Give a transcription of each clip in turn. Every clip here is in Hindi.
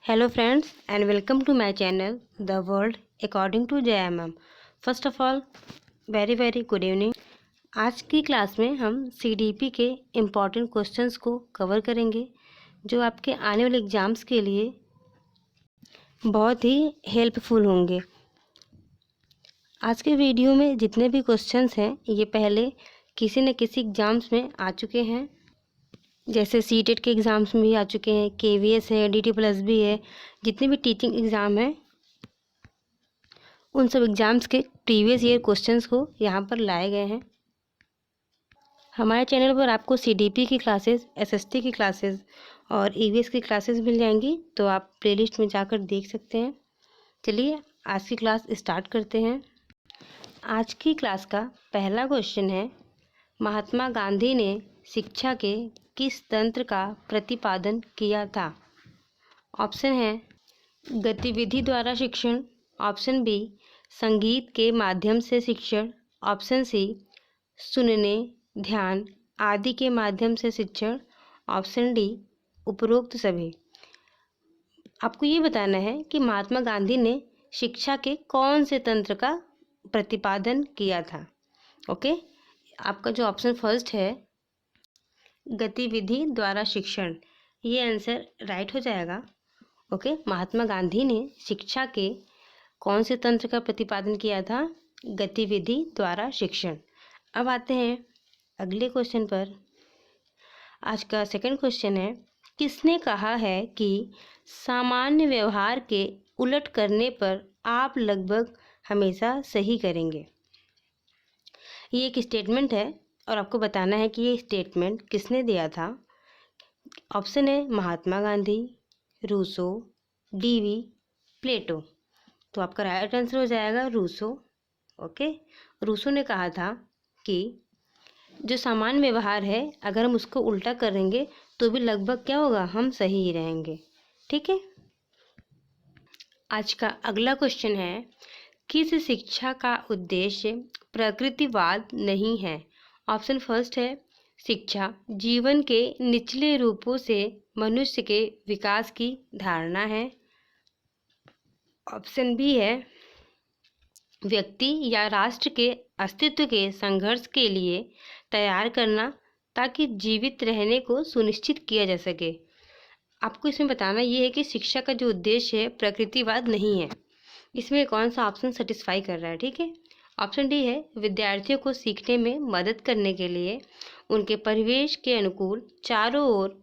Hello friends and welcome to my channel The World According to JMM। First of all very good evening. आज की क्लास में हम CDP के इम्पॉर्टेंट क्वेश्चंस को कवर करेंगे जो आपके आने वाले एग्ज़ाम्स के लिए बहुत ही हेल्पफुल होंगे। आज के वीडियो में जितने भी क्वेश्चंस हैं ये पहले किसी न किसी एग्ज़ाम्स में आ चुके हैं, जैसे सीटेट के एग्ज़ाम्स में भी आ चुके हैं, KVS है, DT+ भी है। जितने भी टीचिंग एग्ज़ाम हैं उन सब एग्ज़ाम्स के प्रीवियस ईयर क्वेश्चंस को यहाँ पर लाए गए हैं। हमारे चैनल पर आपको CDP की क्लासेस, SST की क्लासेस और EVS की क्लासेस मिल जाएंगी, तो आप प्लेलिस्ट में जाकर देख सकते हैं। चलिए आज की क्लास स्टार्ट करते हैं। आज की क्लास का पहला क्वेश्चन है, महात्मा गांधी ने शिक्षा के किस तंत्र का प्रतिपादन किया था? ऑप्शन है गतिविधि द्वारा शिक्षण, ऑप्शन बी संगीत के माध्यम से शिक्षण, ऑप्शन सी सुनने, ध्यान आदि के माध्यम से शिक्षण, ऑप्शन डी उपरोक्त सभी। आपको ये बताना है कि महात्मा गांधी ने शिक्षा के कौन से तंत्र का प्रतिपादन किया था। ओके, आपका जो ऑप्शन फर्स्ट है गतिविधि द्वारा शिक्षण, ये आंसर राइट हो जाएगा। ओके, महात्मा गांधी ने शिक्षा के कौन से तंत्र का प्रतिपादन किया था? गतिविधि द्वारा शिक्षण। अब आते हैं अगले क्वेश्चन पर। आज का सेकंड क्वेश्चन है, किसने कहा है कि सामान्य व्यवहार के उलट करने पर आप लगभग हमेशा सही करेंगे? ये एक स्टेटमेंट है और आपको बताना है कि ये स्टेटमेंट किसने दिया था। ऑप्शन है महात्मा गांधी, रूसो, DV, प्लेटो। तो आपका राइट आंसर हो जाएगा रूसो। ओके, रूसो ने कहा था कि जो सामान्य व्यवहार है अगर हम उसको उल्टा करेंगे तो भी लगभग क्या होगा, हम सही ही रहेंगे। ठीक है। आज का अगला क्वेश्चन है, किस शिक्षा का उद्देश्य प्रकृतिवाद नहीं है? ऑप्शन फर्स्ट है शिक्षा जीवन के निचले रूपों से मनुष्य के विकास की धारणा है, ऑप्शन बी है व्यक्ति या राष्ट्र के अस्तित्व के संघर्ष के लिए तैयार करना ताकि जीवित रहने को सुनिश्चित किया जा सके। आपको इसमें बताना ये है कि शिक्षा का जो उद्देश्य है प्रकृतिवाद नहीं है। इसमें कौन सा ऑप्शन सेटिस्फाई कर रहा है? ठीक है, ऑप्शन डी है विद्यार्थियों को सीखने में मदद करने के लिए उनके परिवेश के अनुकूल चारों ओर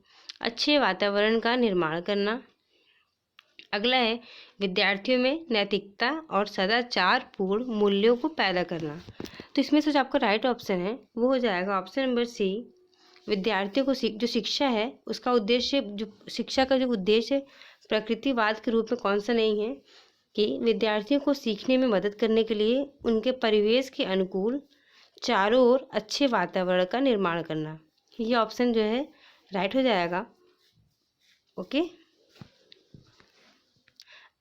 अच्छे वातावरण का निर्माण करना। अगला है विद्यार्थियों में नैतिकता और सदाचार पूर्ण मूल्यों को पैदा करना। तो इसमें से जो आपका राइट ऑप्शन है वो हो जाएगा ऑप्शन नंबर सी। विद्यार्थियों को जो शिक्षा है उसका उद्देश्य, जो शिक्षा का जो उद्देश्य प्रकृतिवाद के रूप में कौन सा नहीं है कि विद्यार्थियों को सीखने में मदद करने के लिए उनके परिवेश के अनुकूल चारों ओर अच्छे वातावरण का निर्माण करना। ये ऑप्शन जो है राइट हो जाएगा। ओके,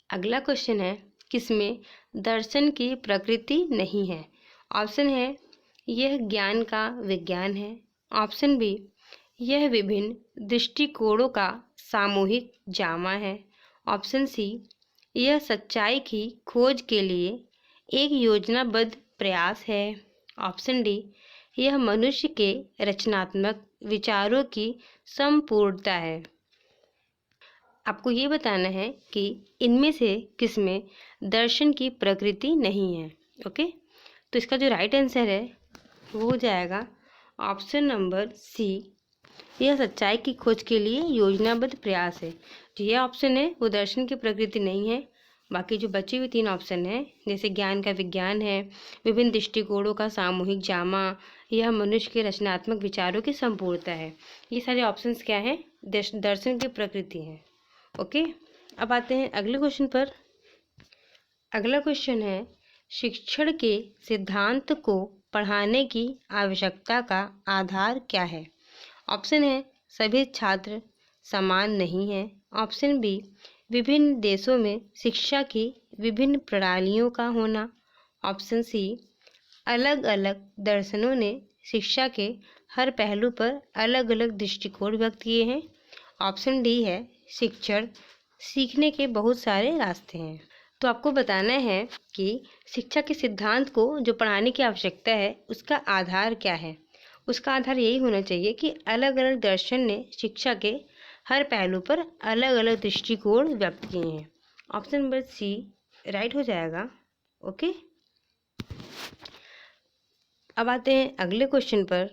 अगला क्वेश्चन है, किसमें दर्शन की प्रकृति नहीं है? ऑप्शन है यह ज्ञान का विज्ञान है, ऑप्शन बी यह विभिन्न दृष्टिकोणों का सामूहिक जामा है, ऑप्शन सी यह सच्चाई की खोज के लिए एक योजनाबद्ध प्रयास है, ऑप्शन डी यह मनुष्य के रचनात्मक विचारों की संपूर्णता है। आपको ये बताना है कि इनमें से किसमें दर्शन की प्रकृति नहीं है। ओके, तो इसका जो राइट आंसर है वो हो जाएगा ऑप्शन नंबर सी, यह सच्चाई की खोज के लिए योजनाबद्ध प्रयास है। जो यह ऑप्शन है वो दर्शन की प्रकृति नहीं है। बाकी जो बचे हुए तीन ऑप्शन हैं जैसे ज्ञान का विज्ञान है, विभिन्न दृष्टिकोणों का सामूहिक जामा, यह मनुष्य के रचनात्मक विचारों की संपूर्णता है, ये सारे ऑप्शंस क्या हैं? दर्शन की प्रकृति हैं। ओके, अब आते हैं अगले क्वेश्चन पर। अगला क्वेश्चन है, शिक्षण के सिद्धांत को पढ़ाने की आवश्यकता का आधार क्या है? ऑप्शन है सभी छात्र समान नहीं हैं, ऑप्शन बी विभिन्न देशों में शिक्षा की विभिन्न प्रणालियों का होना, ऑप्शन सी अलग अलग दर्शनों ने शिक्षा के हर पहलू पर अलग अलग दृष्टिकोण व्यक्त किए हैं, ऑप्शन डी है शिक्षण सीखने के बहुत सारे रास्ते हैं। तो आपको बताना है कि शिक्षा के सिद्धांत को जो पढ़ाने की आवश्यकता है उसका आधार क्या है। उसका आधार यही होना चाहिए कि अलग अलग दर्शन ने शिक्षा के हर पहलू पर अलग अलग दृष्टिकोण व्यक्त किए हैं। ऑप्शन नंबर सी राइट हो जाएगा। ओके, अब आते हैं अगले क्वेश्चन पर।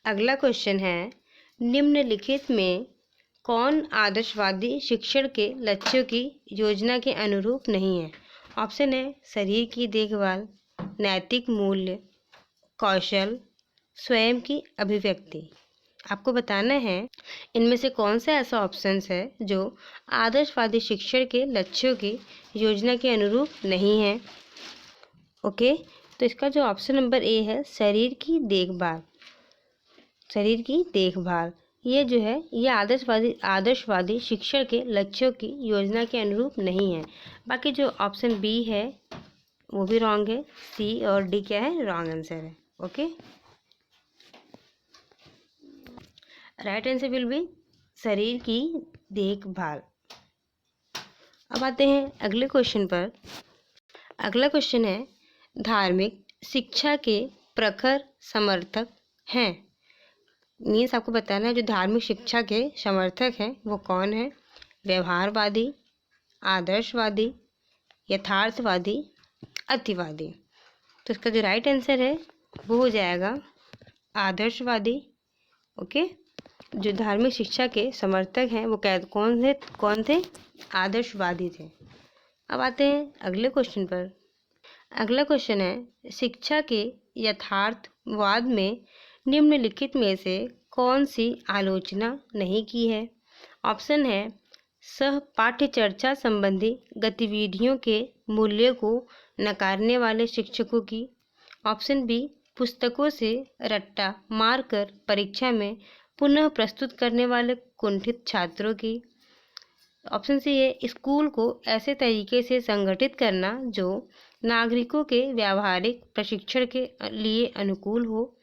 अगला क्वेश्चन है, निम्नलिखित में कौन आदर्शवादी शिक्षण के लक्ष्यों की योजना के अनुरूप नहीं है। ऑप्शन है शरीर की देखभाल, नैतिक मूल्य, कौशल, स्वयं की अभिव्यक्ति। आपको बताना है इनमें से कौन सा ऐसा ऑप्शंस है जो आदर्शवादी शिक्षण के लक्ष्यों की योजना के अनुरूप नहीं है। ओके, तो इसका जो ऑप्शन नंबर ए है शरीर की देखभाल, शरीर की देखभाल ये जो है ये आदर्शवादी शिक्षण के लक्ष्यों की योजना के अनुरूप नहीं है। बाकी जो ऑप्शन बी है वो भी रॉन्ग है, सी और डी क्या है, रॉन्ग आंसर है। Okay, right answer will be शरीर की देखभाल। अब आते हैं अगले क्वेश्चन पर। अगला क्वेश्चन है, धार्मिक शिक्षा के प्रखर समर्थक हैं। मीन्स आपको बताना है जो धार्मिक शिक्षा के समर्थक हैं वो कौन है। व्यवहारवादी, आदर्शवादी, यथार्थवादी, अतिवादी। तो इसका जो राइट आंसर है वो हो जाएगा आदर्शवादी। ओके, जो धार्मिक शिक्षा के समर्थक हैं वो कौन थे, आदर्शवादी थे। अब आते हैं अगले क्वेश्चन पर। अगला क्वेश्चन है, शिक्षा के यथार्थवाद में निम्नलिखित में से कौन सी आलोचना नहीं की है। ऑप्शन है सह पाठ्य चर्चा संबंधी गतिविधियों के मूल्य को नकारने वाले शिक्षकों की। ऑप्शन बी पुस्तकों से रट्टा मारकर परीक्षा में पुनः प्रस्तुत करने वाले कुंठित छात्रों की। ऑप्शन सी है स्कूल को ऐसे तरीके से संगठित करना जो नागरिकों के व्यावहारिक प्रशिक्षण के लिए अनुकूल हो।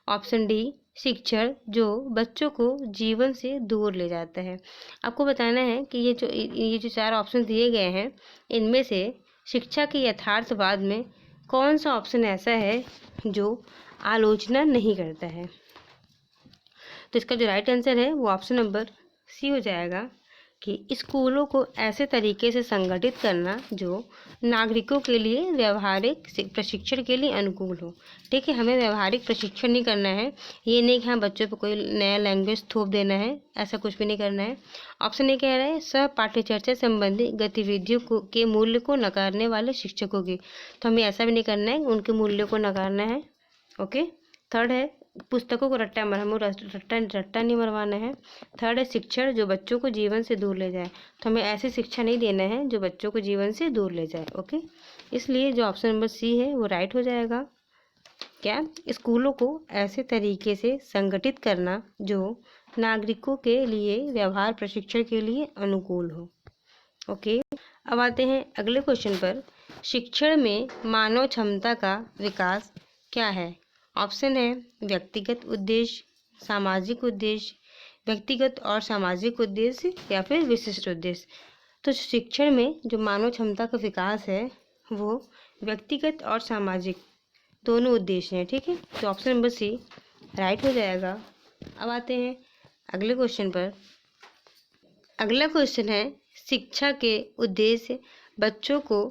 ऑप्शन डी शिक्षण जो बच्चों को जीवन से दूर ले जाता है। आपको बताना है कि ये जो चार ऑप्शन दिए गए हैं इनमें से शिक्षा के यथार्थवाद में कौन सा ऑप्शन ऐसा है जो आलोचना नहीं करता है। तो इसका जो राइट आंसर है वो ऑप्शन नंबर सी हो जाएगा कि स्कूलों को ऐसे तरीके से संगठित करना जो नागरिकों के लिए व्यावहारिक प्रशिक्षण के लिए अनुकूल हो। ठीक है, हमें व्यावहारिक प्रशिक्षण नहीं करना है, ये नहीं कि हाँ बच्चों पर कोई नया लैंग्वेज थोप देना है, ऐसा कुछ भी नहीं करना है। ऑप्शन ए कह रहा है सह पाठ्य चर्चा संबंधी गतिविधियों के मूल्य को नकारने वाले शिक्षकों की। तो हमें ऐसा भी नहीं करना है, उनके मूल्य को नकारना है। ओके, थर्ड है पुस्तकों को रट्टा नहीं मरवाना है। थर्ड है शिक्षण जो बच्चों को जीवन से दूर ले जाए। तो हमें ऐसी शिक्षा नहीं देना है जो बच्चों को जीवन से दूर ले जाए। ओके, इसलिए जो ऑप्शन नंबर सी है वो राइट हो जाएगा। क्या, स्कूलों को ऐसे तरीके से संगठित करना जो नागरिकों के लिए व्यवहार प्रशिक्षण के लिए अनुकूल हो। ओके, अब आते हैं अगले क्वेश्चन पर। शिक्षण में मानव क्षमता का विकास क्या है। ऑप्शन है व्यक्तिगत उद्देश्य, सामाजिक उद्देश्य, व्यक्तिगत और सामाजिक उद्देश्य या फिर विशिष्ट उद्देश्य। तो शिक्षण में जो मानव क्षमता का विकास है वो व्यक्तिगत और सामाजिक दोनों उद्देश्य हैं। ठीक है, तो ऑप्शन नंबर सी राइट हो जाएगा। अब आते हैं अगले क्वेश्चन पर। अगला क्वेश्चन है शिक्षा के उद्देश्य बच्चों को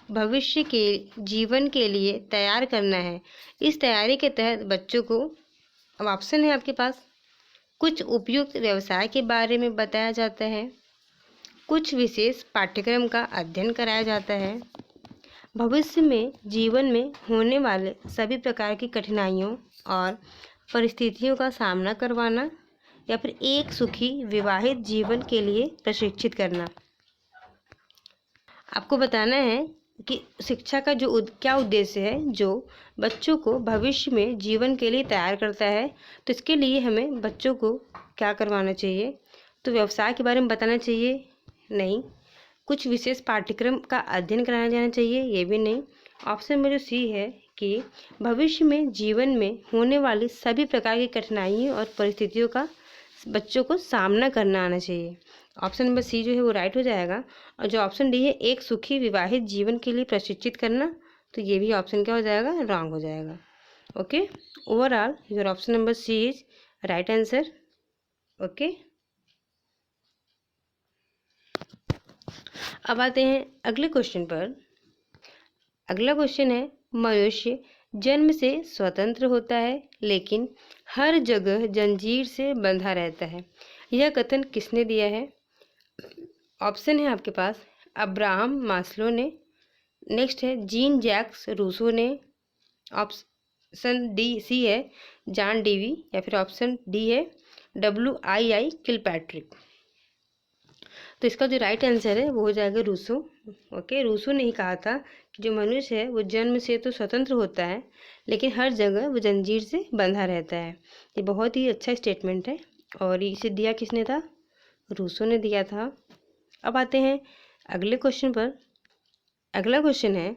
भविष्य के जीवन के लिए तैयार करना है। इस तैयारी के तहत बच्चों को, अब ऑप्शन है आपके पास, कुछ उपयुक्त व्यवसाय के बारे में बताया जाता है, कुछ विशेष पाठ्यक्रम का अध्ययन कराया जाता है, भविष्य में जीवन में होने वाले सभी प्रकार की कठिनाइयों और परिस्थितियों का सामना करवाना, या फिर एक सुखी विवाहित जीवन के लिए प्रशिक्षित करना। आपको बताना है कि शिक्षा का जो क्या उद्देश्य है जो बच्चों को भविष्य में जीवन के लिए तैयार करता है। तो इसके लिए हमें बच्चों को क्या करवाना चाहिए, तो व्यवसाय के बारे में बताना चाहिए नहीं, कुछ विशेष पाठ्यक्रम का अध्ययन कराया जाना चाहिए ये भी नहीं। ऑप्शन में जो सी है कि भविष्य में जीवन में होने वाली सभी प्रकार की कठिनाइयों और परिस्थितियों का बच्चों को सामना करना आना चाहिए। ऑप्शन नंबर सी जो है वो राइट हो जाएगा। और जो ऑप्शन डी है, एक सुखी विवाहित जीवन के लिए प्रशिक्षित करना, तो ये भी ऑप्शन क्या हो जाएगा, रॉन्ग हो जाएगा। Okay, overall your option number C is right answer. Okay, अब आते हैं अगले क्वेश्चन पर। अगला क्वेश्चन है, मनुष्य जन्म से स्वतंत्र होता है लेकिन हर जगह जंजीर से बंधा रहता है, यह कथन किसने दिया है? ऑप्शन है आपके पास, अब्राहम मास्लो ने, नेक्स्ट है जीन जैक्स रूसो ने, ऑप्शन डी सी है जॉन डीवी, या फिर ऑप्शन डी है WII किलपैट्रिक। तो इसका जो राइट आंसर है वो हो जाएगा रूसो। ओके, रूसो ने ही कहा था कि जो मनुष्य है वो जन्म से तो स्वतंत्र होता है लेकिन हर जगह वो जंजीर से बंधा रहता है। ये बहुत ही अच्छा स्टेटमेंट है और इसे दिया किसने था? रूसो ने दिया था। अब आते हैं अगले क्वेश्चन पर। अगला क्वेश्चन है,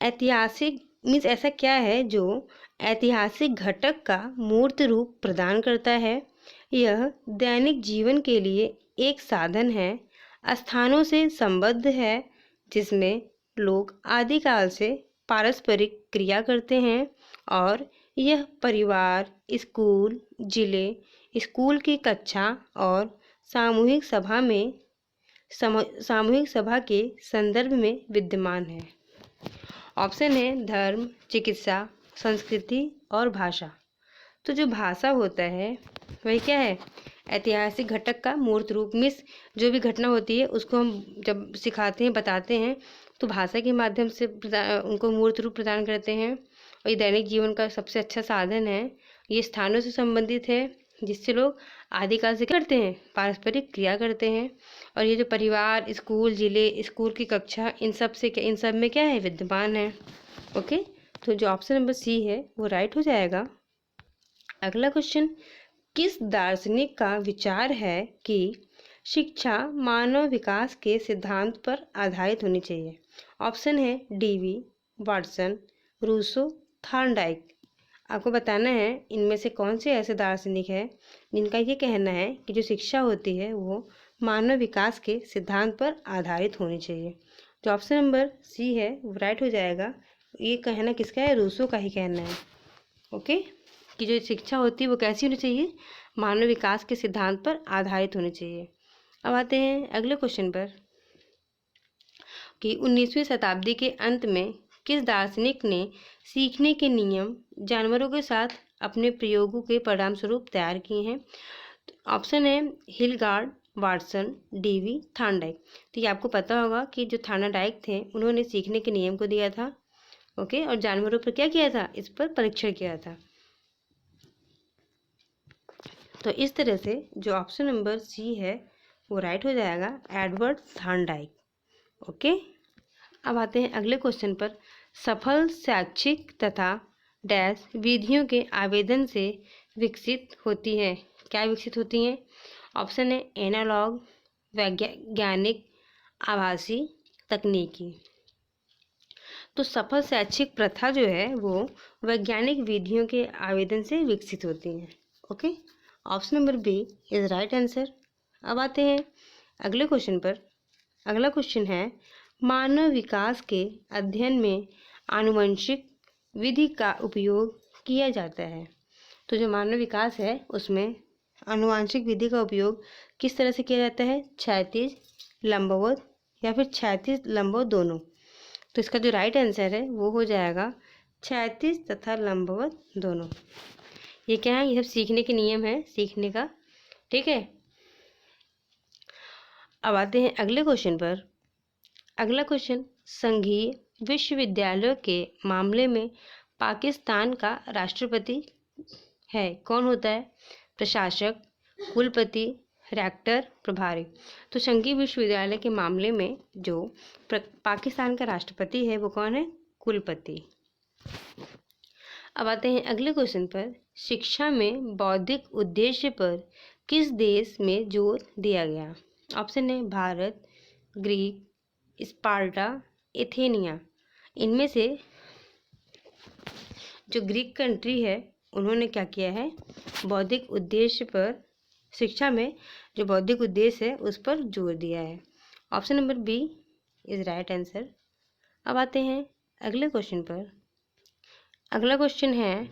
ऐतिहासिक मीन्स ऐसा क्या है जो ऐतिहासिक घटक का मूर्त रूप प्रदान करता है? यह दैनिक जीवन के लिए एक साधन है, स्थानों से संबद्ध है, जिसमें लोग आदिकाल से पारस्परिक क्रिया करते हैं, और यह परिवार, स्कूल, जिले, स्कूल की कक्षा और सामूहिक सभा में सामूहिक सभा के संदर्भ में विद्यमान है। ऑप्शन है धर्म, चिकित्सा, संस्कृति और भाषा। तो जो भाषा होता है वही क्या है? ऐतिहासिक घटक का मूर्त रूप। मिस जो भी घटना होती है उसको हम जब सिखाते हैं, बताते हैं, तो भाषा के माध्यम से उनको मूर्त रूप प्रदान करते हैं। और ये दैनिक जीवन का सबसे अच्छा साधन है। ये स्थानों से संबंधित है जिससे लोग आदिकाल से करते हैं, पारस्परिक क्रिया करते हैं। और ये जो परिवार, स्कूल, जिले, स्कूल की कक्षा, इन सब में क्या है? विद्यमान है। ओके, तो जो ऑप्शन नंबर सी है वो राइट हो जाएगा। अगला क्वेश्चन, किस दार्शनिक का विचार है कि शिक्षा मानव विकास के सिद्धांत पर आधारित होनी चाहिए? ऑप्शन है डीवी, वाटसन, रूसो, थॉर्नडाइक। आपको बताना है इनमें से कौन से ऐसे दार्शनिक हैं जिनका ये कहना है कि जो शिक्षा होती है वो मानव विकास के सिद्धांत पर आधारित होनी चाहिए। जो ऑप्शन नंबर सी है वो राइट हो जाएगा। ये कहना किसका है? रूसो का ही कहना है। ओके, कि जो शिक्षा होती है वो कैसी होनी चाहिए? मानव विकास के सिद्धांत पर आधारित होनी चाहिए। अब आते हैं अगले क्वेश्चन पर कि 19वीं शताब्दी के अंत में किस दार्शनिक ने सीखने के नियम जानवरों के साथ अपने प्रयोगों के परिणामस्वरूप तैयार किए हैं? ऑप्शन है हिलगार्ड, वाटसन, डीवी, थॉर्नडाइक। तो ये आपको पता होगा कि जो थॉर्नडाइक थे उन्होंने सीखने के नियम को दिया था। ओके, और जानवरों पर क्या किया था? इस पर परीक्षण किया था। तो इस तरह से जो ऑप्शन नंबर सी है वो राइट हो जाएगा, एडवर्ड थॉर्नडाइक। ओके, अब आते हैं अगले क्वेश्चन पर। सफल शैक्षिक तथा डैश विधियों के आवेदन से विकसित होती हैं। क्या विकसित होती हैं? ऑप्शन है एनालॉग, वैज्ञानिक, आभासी, तकनीकी। तो सफल शैक्षिक प्रथा जो है वो वैज्ञानिक विधियों के आवेदन से विकसित होती हैं। Okay, option number B is right answer. अब आते हैं अगले क्वेश्चन पर। अगला क्वेश्चन है, मानव विकास के अध्ययन में आनुवंशिक विधि का उपयोग किया जाता है। तो जो मानव विकास है उसमें आनुवंशिक विधि का उपयोग किस तरह से किया जाता है? क्षैतिज, लंबवत या फिर क्षैतिज लंबवत दोनों। तो इसका जो राइट आंसर है वो हो जाएगा क्षैतिज तथा लंबवत दोनों। ये क्या है? ये सब सीखने के नियम है, सीखने का। ठीक है, अब आते हैं अगले क्वेश्चन पर। अगला क्वेश्चन, संघीय विश्वविद्यालयों के मामले में पाकिस्तान का राष्ट्रपति है कौन होता है? प्रशासक, कुलपति, रेक्टर, प्रभारी। तो संघीय विश्वविद्यालय के मामले में जो पाकिस्तान का राष्ट्रपति है वो कौन है? कुलपति। अब आते हैं अगले क्वेश्चन पर। शिक्षा में बौद्धिक उद्देश्य पर किस देश में जोर दिया गया? ऑप्शन है भारत, ग्रीक, स्पार्टा, एथेनिया। इनमें से जो ग्रीक कंट्री है उन्होंने क्या किया है? बौद्धिक उद्देश्य पर शिक्षा में जो बौद्धिक उद्देश्य है उस पर जोर दिया है। Option number B is right answer. अब आते हैं अगले क्वेश्चन पर। अगला क्वेश्चन है,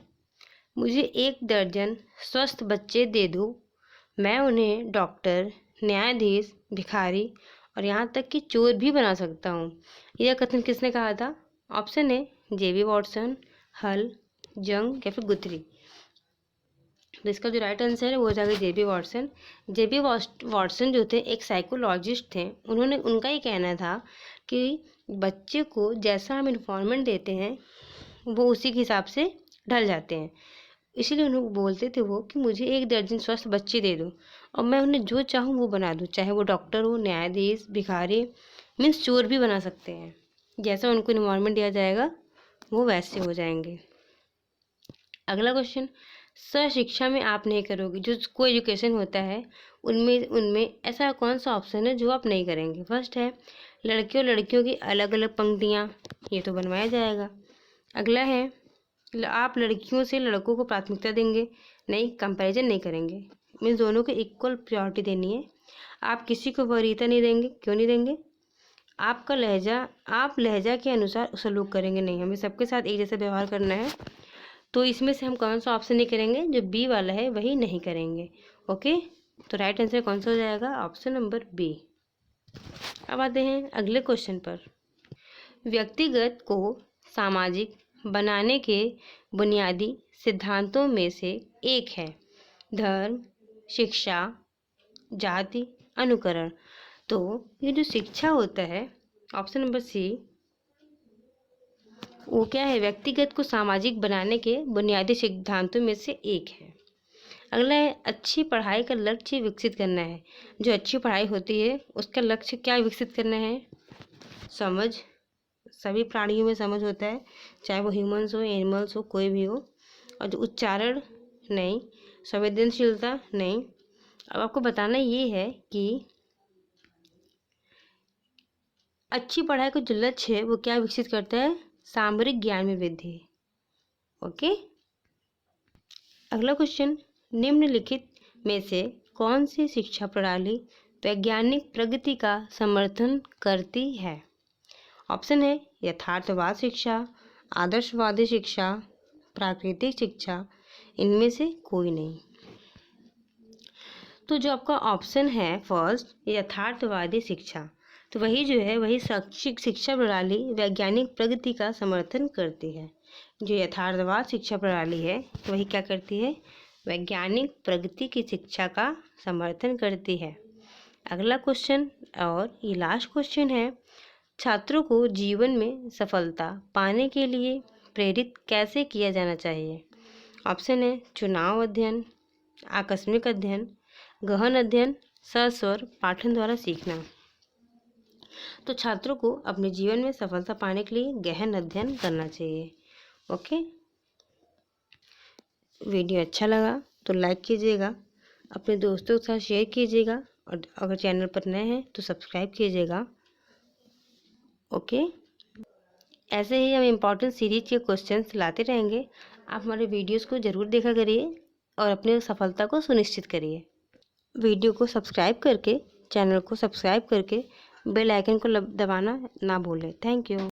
मुझे 1 दर्जन स्वस्थ बच्चे दे दो, मैं उन्हें डॉक्टर, न्यायाधीश, भिखारी और यहाँ तक कि चोर भी बना सकता हूँ। यह कथन किसने कहा था? ऑप्शन है जेबी वॉटसन, हल, जंग या फिर गुथरी। तो इसका जो राइट आंसर है वो हो जाएगा जेबी वॉटसन। जेबी वॉटसन जो थे एक साइकोलॉजिस्ट थे। उनका ही कहना था कि बच्चे को जैसा हम इन्फॉर्मेंट देते हैं वो उसी के हिसाब से ढल जाते हैं। इसीलिए उन्हें बोलते थे वो कि मुझे 1 दर्जन स्वस्थ बच्चे दे दो और मैं उन्हें जो चाहूँ वो बना दूँ, चाहे वो डॉक्टर हो, न्यायाधीश, भिखारी, मीन्स चोर भी बना सकते हैं। जैसा उनको इन्वायरमेंट दिया जाएगा वो वैसे हो जाएंगे। अगला क्वेश्चन, शिक्षा में आप नहीं करोगे। जो को एजुकेशन होता है उनमें ऐसा कौन सा ऑप्शन है जो आप नहीं करेंगे? फर्स्ट है लड़के और लड़कियों की अलग अलग पंक्तियाँ, ये तो बनवाया जाएगा। अगला है आप लड़कियों से लड़कों को प्राथमिकता देंगे, नहीं, कंपैरिजन नहीं करेंगे, मीन्स दोनों को इक्वल प्रायोरिटी देनी है। आप किसी को वरीयता नहीं देंगे, क्यों नहीं देंगे? आप लहजा के अनुसार सलूक करेंगे, नहीं, हमें सबके साथ एक जैसा व्यवहार करना है। तो इसमें से हम कौन सा ऑप्शन नहीं करेंगे? जो बी वाला है वही नहीं करेंगे। ओके, तो राइट आंसर कौन सा हो जाएगा? Option number B. अब आते हैं अगले क्वेश्चन पर। व्यक्तिगत को सामाजिक बनाने के बुनियादी सिद्धांतों में से एक है धर्म, शिक्षा, जाति, अनुकरण। तो ये जो शिक्षा होता है, ऑप्शन नंबर सी, वो क्या है? व्यक्तिगत को सामाजिक बनाने के बुनियादी सिद्धांतों में से एक है। अगला है अच्छी पढ़ाई का लक्ष्य विकसित करना है। जो अच्छी पढ़ाई होती है उसका लक्ष्य क्या विकसित करना है? समझ। सभी प्राणियों में समझ होता है, चाहे वो ह्यूमंस हो, एनिमल्स हो, कोई भी हो। और जो उच्चारण, नहीं। संवेदनशीलता, नहीं। अब आपको बताना ये है कि अच्छी पढ़ाई का जो लक्ष्य है वो क्या विकसित करता है? सामरिक ज्ञान में वृद्धि। ओके, अगला क्वेश्चन, निम्नलिखित में से कौन सी शिक्षा प्रणाली वैज्ञानिक प्रगति का समर्थन करती है? ऑप्शन है यथार्थवाद शिक्षा, आदर्शवादी शिक्षा, प्राकृतिक शिक्षा, इनमें से कोई नहीं। तो जो आपका ऑप्शन है फर्स्ट, यथार्थवादी शिक्षा, तो वही जो है वही शैक्षिक शिक्षा प्रणाली वैज्ञानिक प्रगति का समर्थन करती है। जो यथार्थवाद शिक्षा प्रणाली है वही क्या करती है? वैज्ञानिक प्रगति की शिक्षा का समर्थन करती है। अगला क्वेश्चन और ये लास्ट क्वेश्चन है, छात्रों को जीवन में सफलता पाने के लिए प्रेरित कैसे किया जाना चाहिए? ऑप्शन है चुनाव अध्ययन, आकस्मिक अध्ययन, गहन अध्ययन, सस्वर पाठन द्वारा सीखना। तो छात्रों को अपने जीवन में सफलता पाने के लिए गहन अध्ययन करना चाहिए। ओके, वीडियो अच्छा लगा तो लाइक कीजिएगा, अपने दोस्तों के साथ शेयर कीजिएगा और अगर चैनल पर नए हैं तो सब्सक्राइब कीजिएगा। ओके, ऐसे ही हम इम्पॉर्टेंट सीरीज के क्वेश्चंस लाते रहेंगे। आप हमारे वीडियोस को ज़रूर देखा करिए और अपने सफलता को सुनिश्चित करिए। वीडियो को सब्सक्राइब करके, चैनल को सब्सक्राइब करके बेल आइकन को दबाना ना भूलें। Thank you.